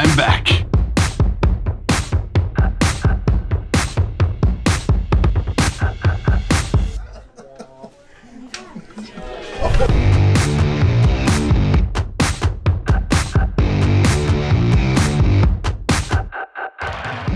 I'm back.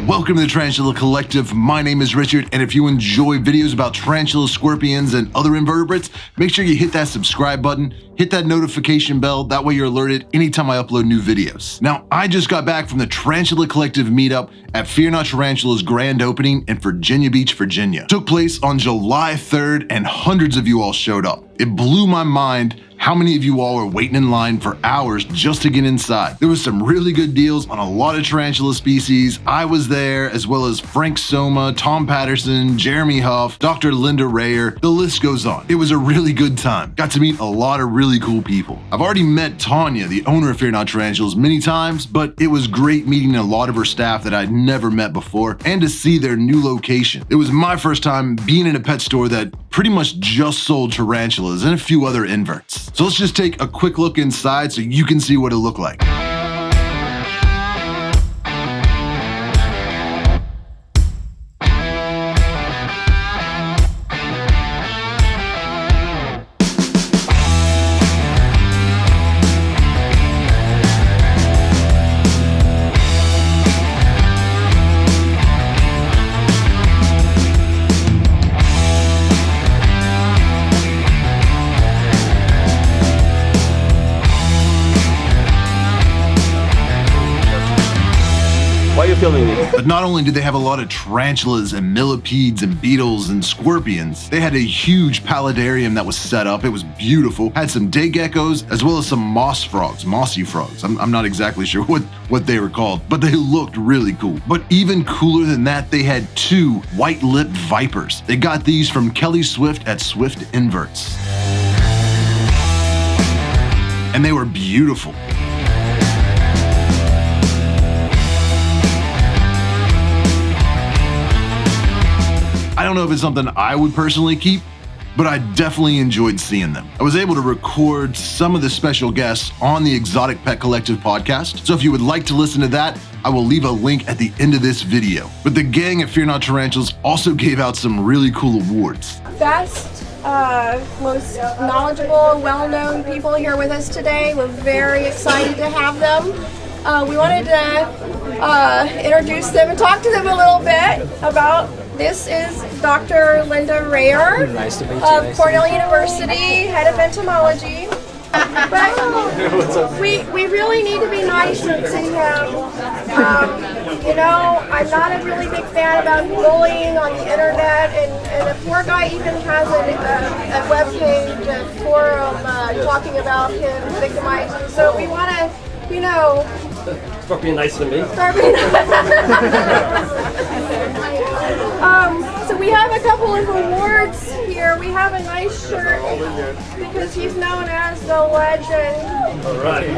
Welcome to the Tarantula Collective. My name is Richard, and if you enjoy videos about tarantulas, scorpions, and other invertebrates, make sure you hit that subscribe button, hit that notification bell, that way you're alerted anytime I upload new videos. Now, I just got back from the Tarantula Collective meetup at Fear Not Tarantula's grand opening in Virginia Beach, Virginia. It took place on July 3rd, and hundreds of you all showed up. It blew my mind how many of you all were waiting in line for hours just to get inside. There was some really good deals on a lot of tarantula species. I was there, as well as Frank Somma, Tom Patterson, Jeremy Huff, Dr. Linda Raynor, the list goes on. It was a really good time. Got to meet a lot of really cool people. I've already met Tanya, the owner of Fear Not Tarantulas, many times, but it was great meeting a lot of her staff that I'd never met before and to see their new location. It was my first time being in a pet store that pretty much just sold tarantulas and a few other inverts. So let's just take a quick look inside so you can see what it looked like. Why are you filming me? But not only did they have a lot of tarantulas and millipedes and beetles and scorpions, they had a huge paludarium that was set up. It was beautiful. Had some day geckos as well as some mossy frogs. I'm not exactly sure what they were called, but they looked really cool. But even cooler than that, they had two white-lipped vipers. They got these from Kelly Swift at Swift Inverts. And they were beautiful. I don't know if it's something I would personally keep, but I definitely enjoyed seeing them. I was able to record some of the special guests on the Exotic Pet Collective podcast, so if you would like to listen to that, I will leave a link at the end of this video. But the gang at Fear Not Tarantulas also gave out some really cool awards. Best, most knowledgeable, well-known people here with us today. We're very excited to have them. We wanted to introduce them and talk to them a little bit about. This is Dr. Linda Raynor of Cornell University, head of entomology. But we really need to be nice to him. You know, I'm not a really big fan about bullying on the internet, and the poor guy even has a webpage, a forum talking about him victimizing. So we want to, you know, Start being nice to me. So we have a couple of awards here. We have a nice shirt because he's known as the legend. All right. We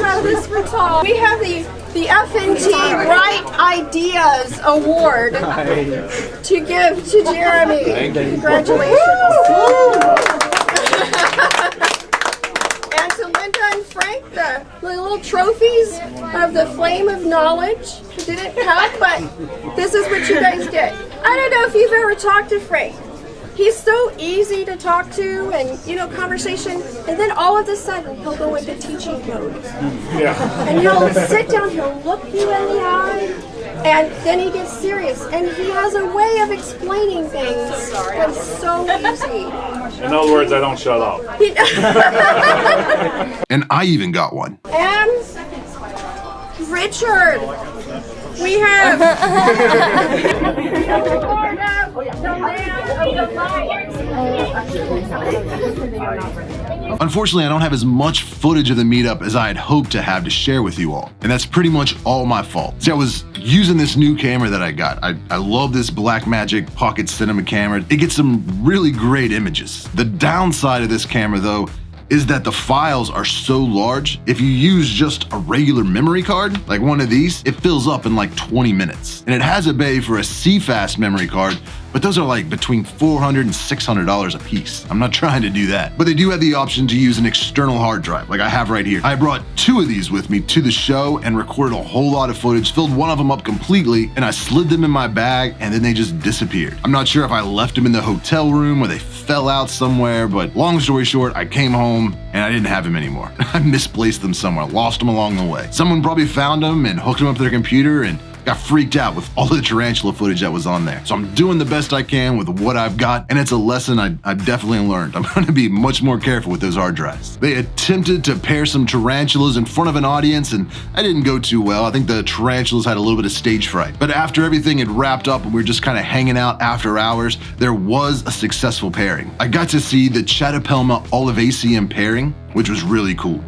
have this for Tom. We have the FNT Right Ideas Award to give to Jeremy. Congratulations. And to Linda and Frank, the little trophies of the Flame of Knowledge. Didn't come, but this is what you guys get. I don't know if you've ever talked to Frank. He's so easy to talk to and, you know, conversation, and then all of a sudden he'll go into teaching mode. Yeah. And he'll sit down, he'll look you in the eye, and then he gets serious. And he has a way of explaining things that's so easy. In other words, I don't shut up. And I even got one. And Richard. We have Unfortunately, I don't have as much footage of the meetup as I had hoped to have to share with you all, and that's pretty much all my fault. See, I was using this new camera that I got. I love this Blackmagic Pocket Cinema camera. It gets some really great images. The downside of this camera, though, is that the files are so large. If you use just a regular memory card, like one of these, it fills up in like 20 minutes. And it has a bay for a CFast memory card, but those are like between $400 and $600 a piece. I'm not trying to do that. But they do have the option to use an external hard drive, like I have right here. I brought 2 of these with me to the show and recorded a whole lot of footage, filled one of them up completely, and I slid them in my bag, and then they just disappeared. I'm not sure if I left them in the hotel room or they fell out somewhere, but long story short, I came home and I didn't have them anymore. I misplaced them somewhere, lost them along the way. Someone probably found them and hooked them up to their computer and got freaked out with all the tarantula footage that was on there. So I'm doing the best I can with what I've got, and it's a lesson I've definitely learned. I'm gonna be much more careful with those hard drives. They attempted to pair some tarantulas in front of an audience, and I didn't go too well. I think the tarantulas had a little bit of stage fright. But after everything had wrapped up and we were just kind of hanging out after hours, there was a successful pairing. I got to see the Chatapelma olivaceum pairing, which was really cool.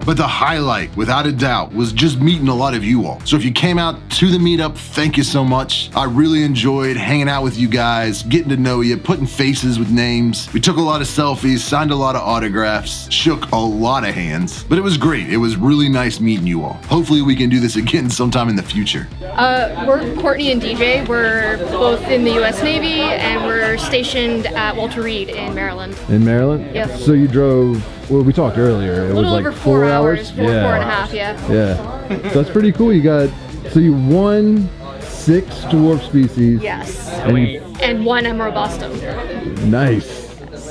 But the highlight, without a doubt, was just meeting a lot of you all. So if you came out to the meetup, thank you so much. I really enjoyed hanging out with you guys, getting to know you, putting faces with names. We took a lot of selfies, signed a lot of autographs, shook a lot of hands, but it was great. It was really nice meeting you all. Hopefully we can do this again sometime in the future. We're Courtney and DJ. We're both in the U.S. Navy, and we're stationed at Walter Reed in Maryland. In Maryland? Yep. So you drove, well, we talked earlier. It A little was over like 4 4 hours, four Yeah. and a half, yeah. Yeah. So that's pretty cool. So you won 6 dwarf species. Yes. And And 1 Emerobostum. nice.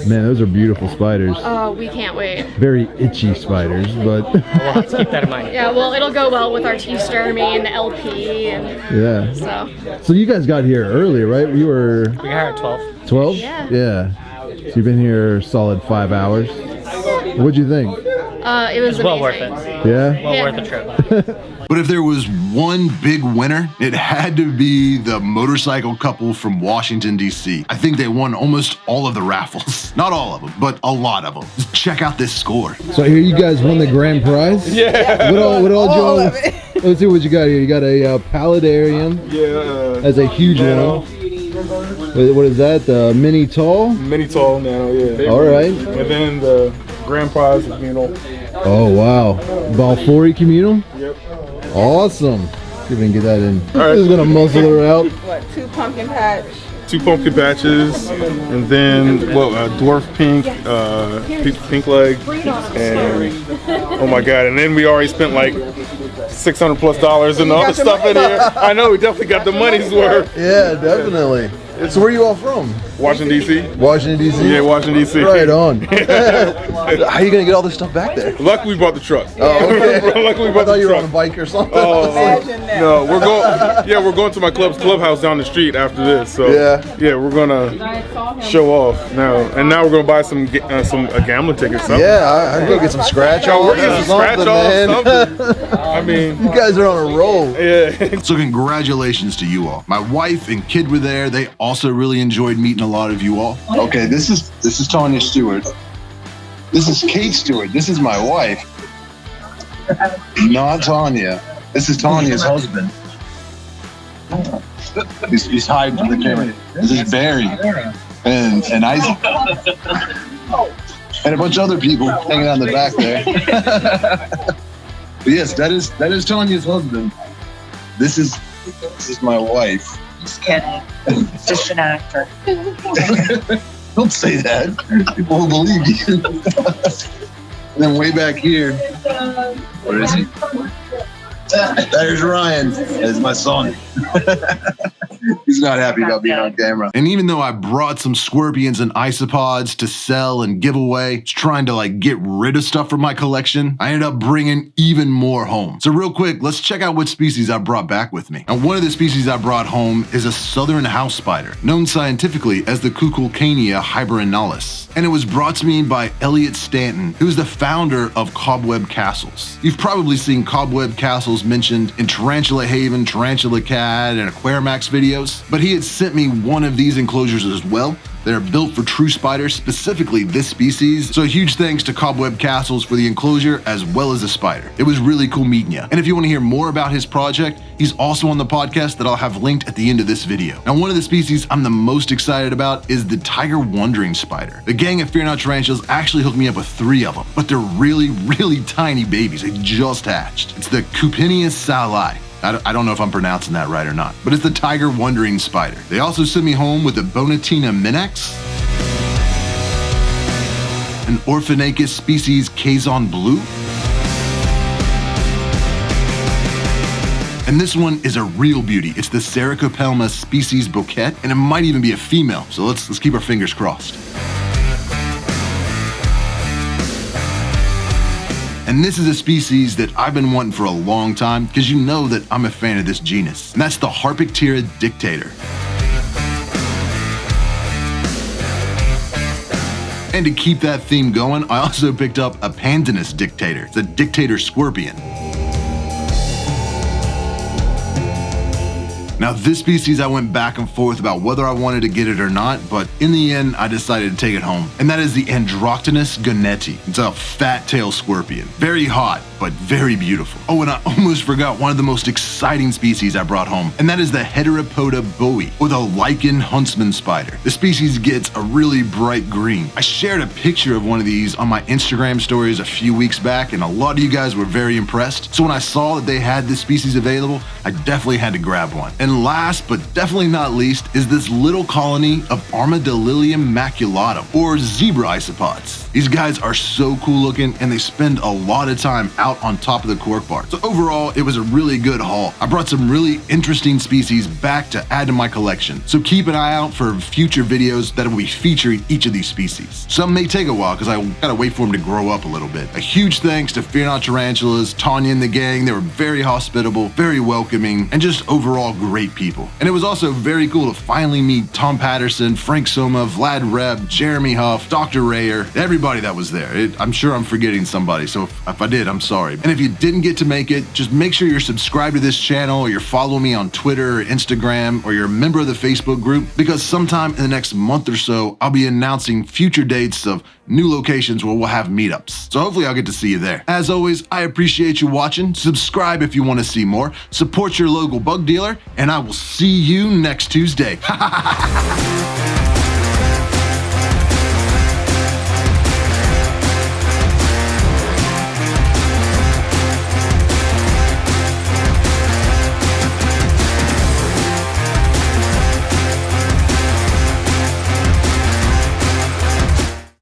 Man, those are beautiful spiders. Oh, we can't wait. Very itchy spiders, but We'll have to keep that in mind. Yeah, well, it'll go well with our T-Sturmy and LP, and yeah. so. So you guys got here earlier, right? You were We got here at 12. 12? Yeah. Yeah. So you've been here solid 5 hours. What'd you think? It was Well amazing. worth it. Yeah? Well Yeah. worth the trip. But if there was one big winner, it had to be the motorcycle couple from Washington, D.C. I think they won almost all of the raffles. Not all of them, but a lot of them. Just check out this score. So here you guys won the grand prize? Yeah. What all you Let's see what you got here. You got a paludarium. Yeah. That's a huge Nano. one. What is that? The mini tall? Mini tall nano, yeah. All right. And then the grand prize is Oh, wow. Balfouri communal? Yep. Awesome. See if we can get that in. All right. Just gonna muzzle her out. What, 2 pumpkin patch? 2 pumpkin patches, and then dwarf pink, pink leg, and oh my god! And then we already spent like $600+ and all the stuff in here. I know we definitely got the money's worth. Yeah, definitely. So where are you all from? Washington D.C. Washington, D.C.? Yeah, Washington D.C. Right on. How are you gonna get all this stuff back there? Luckily we bought the truck. Oh, okay. Luckily we I bought thought the you were on truck. a bike or something. Oh, Imagine that. no, we're going. Yeah, we're going to my clubhouse down the street after this. So Yeah. we're gonna show off now, and now we're gonna buy some gambling tickets. Something. Yeah, I'd go get some scratch offs. We're getting some scratch man. off. Something. I mean, You guys are on a roll. yeah. So congratulations to you all. My wife and kid were there. They also really enjoyed meeting a lot of you all. Okay, this is Tanya Stewart. This is Kate Stewart. This is my wife. Not Tanya. This is Tanya's husband. He's hiding from the camera. This is Barry and Isaac. And a bunch of other people hanging out in the back there. But yes, that is Tanya's husband. This is my wife. Just kidding. Just an actor. Don't say that. People will believe you. And then way back here, where is he? There's Ryan. That's my son. He's not happy about being on camera. And even though I brought some scorpions and isopods to sell and give away, trying to like get rid of stuff from my collection, I ended up bringing even more home. So real quick, let's check out what species I brought back with me. Now, one of the species I brought home is a southern house spider, known scientifically as the Cuculcania hibernalis. And it was brought to me by Elliot Stanton, who is the founder of Cobweb Castles. You've probably seen Cobweb Castles mentioned in Tarantula Haven, Tarantula Cat, and Aquarimax videos, but he had sent me one of these enclosures as well. They're built for true spiders, specifically this species. So a huge thanks to Cobweb Castles for the enclosure as well as the spider. It was really cool meeting you. And if you want to hear more about his project, he's also on the podcast that I'll have linked at the end of this video. Now, one of the species I'm the most excited about is the tiger wandering spider. The gang at Fear Not Tarantulas actually hooked me up with 3 of them, but they're really, really tiny babies. They just hatched. It's the Cupinius salai. I don't know if I'm pronouncing that right or not, but it's the tiger wandering spider. They also sent me home with a Bonatina minax, an Orphanacus species Kazon blue, and this one is a real beauty. It's the Sericopelma species bouquet, and it might even be a female, so let's keep our fingers crossed. And this is a species that I've been wanting for a long time, because you know that I'm a fan of this genus, and that's the Harpictera dictator. And to keep that theme going, I also picked up a Pandanus dictator. It's a dictator scorpion. Now this species I went back and forth about whether I wanted to get it or not, but in the end I decided to take it home. And that is the Androctonus gonetti. It's a fat tail scorpion. Very hot, but very beautiful. Oh, and I almost forgot one of the most exciting species I brought home, and that is the Heteropoda bowie, or the lichen huntsman spider. The species gets a really bright green. I shared a picture of one of these on my Instagram stories a few weeks back, and a lot of you guys were very impressed. So when I saw that they had this species available, I definitely had to grab one. And last, but definitely not least, is this little colony of Armadillium maculatum, or zebra isopods. These guys are so cool looking, and they spend a lot of time out on top of the cork bar. So overall, it was a really good haul. I brought some really interesting species back to add to my collection. So keep an eye out for future videos that will be featuring each of these species. Some may take a while because I gotta wait for them to grow up a little bit. A huge thanks to Fear Not Tarantulas, Tanya and the gang. They were very hospitable, very welcoming, and just overall great people. And it was also very cool to finally meet Tom Patterson, Frank Somma, Vlad Reb, Jeremy Huff, Dr. Rayer, everybody that was there. I'm sure I'm forgetting somebody, so if I did, I'm sorry. And if you didn't get to make it, just make sure you're subscribed to this channel, or you're following me on Twitter or Instagram, or you're a member of the Facebook group, because sometime in the next month or so, I'll be announcing future dates of new locations where we'll have meetups. So hopefully I'll get to see you there. As always, I appreciate you watching. Subscribe if you want to see more. Support your local bug dealer, and I will see you next Tuesday.